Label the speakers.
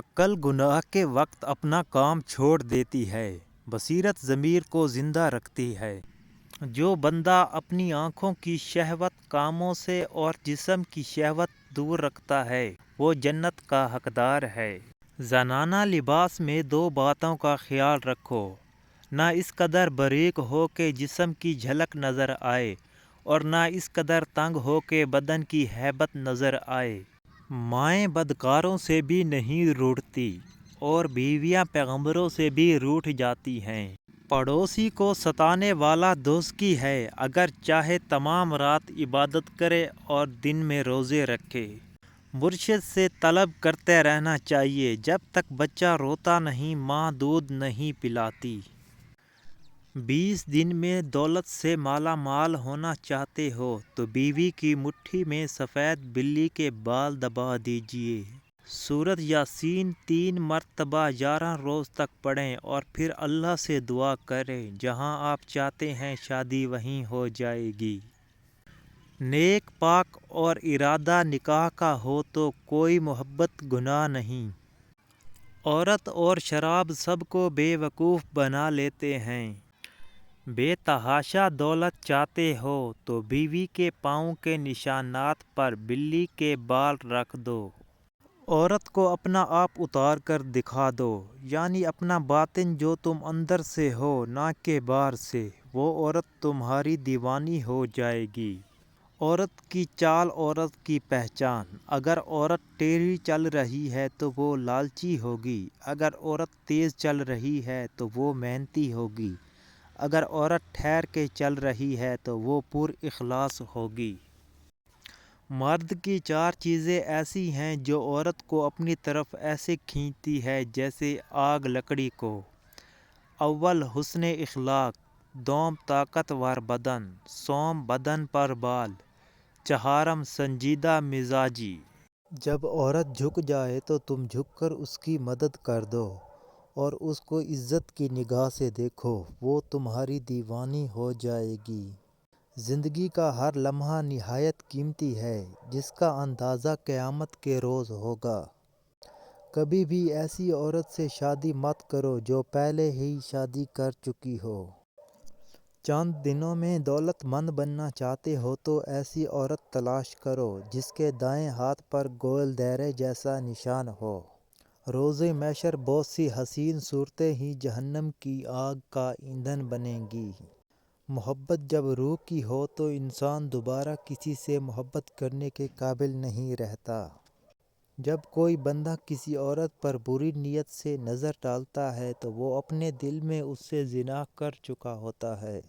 Speaker 1: عقل گناہ کے وقت اپنا کام چھوڑ دیتی ہے، بصیرت ضمیر کو زندہ رکھتی ہے۔ جو بندہ اپنی آنکھوں کی شہوت کاموں سے اور جسم کی شہوت دور رکھتا ہے وہ جنت کا حقدار ہے۔ زنانہ لباس میں دو باتوں کا خیال رکھو، نہ اس قدر باریک ہو کہ جسم کی جھلک نظر آئے اور نہ اس قدر تنگ ہو کہ بدن کی ہیبت نظر آئے۔ مائیں بدکاروں سے بھی نہیں روٹھتی اور بیویاں پیغمبروں سے بھی روٹھ جاتی ہیں۔ پڑوسی کو ستانے والا دوزخی ہے، اگر چاہے تمام رات عبادت کرے اور دن میں روزے رکھے۔ مرشد سے طلب کرتے رہنا چاہیے، جب تک بچہ روتا نہیں ماں دودھ نہیں پلاتی۔ 20 دن میں دولت سے مالا مال ہونا چاہتے ہو تو بیوی کی مٹھی میں سفید بلی کے بال دبا دیجیے۔ سورۃ یاسین 3 مرتبہ 11 روز تک پڑھیں اور پھر اللہ سے دعا کریں، جہاں آپ چاہتے ہیں شادی وہیں ہو جائے گی۔ نیک پاک اور ارادہ نکاح کا ہو تو کوئی محبت گناہ نہیں۔ عورت اور شراب سب کو بے وقوف بنا لیتے ہیں۔ بے تحاشا دولت چاہتے ہو تو بیوی کے پاؤں کے نشانات پر بلی کے بال رکھ دو۔ عورت کو اپنا آپ اتار کر دکھا دو، یعنی اپنا باطن جو تم اندر سے ہو نہ کہ باہر سے، وہ عورت تمہاری دیوانی ہو جائے گی۔ عورت کی چال عورت کی پہچان، اگر عورت ٹیڑھی چل رہی ہے تو وہ لالچی ہوگی، اگر عورت تیز چل رہی ہے تو وہ محنتی ہوگی، اگر عورت ٹھہر کے چل رہی ہے تو وہ پر اخلاص ہوگی۔ مرد کی 4 چیزیں ایسی ہیں جو عورت کو اپنی طرف ایسے کھینچتی ہے جیسے آگ لکڑی کو۔ اول حسن اخلاق، دوم طاقتور بدن، سوم بدن پر بال، چہارم سنجیدہ مزاجی۔ جب عورت جھک جائے تو تم جھک کر اس کی مدد کر دو اور اس کو عزت کی نگاہ سے دیکھو، وہ تمہاری دیوانی ہو جائے گی۔ زندگی کا ہر لمحہ نہایت قیمتی ہے، جس کا اندازہ قیامت کے روز ہوگا۔ کبھی بھی ایسی عورت سے شادی مت کرو جو پہلے ہی شادی کر چکی ہو۔ چند دنوں میں دولت مند بننا چاہتے ہو تو ایسی عورت تلاش کرو جس کے دائیں ہاتھ پر گول دائرے جیسا نشان ہو۔ روز محشر بہت سی حسین صورتیں ہی جہنم کی آگ کا ایندھن بنیں گی۔ محبت جب روح کی ہو تو انسان دوبارہ کسی سے محبت کرنے کے قابل نہیں رہتا۔ جب کوئی بندہ کسی عورت پر بری نیت سے نظر ڈالتا ہے تو وہ اپنے دل میں اس سے زنا کر چکا ہوتا ہے۔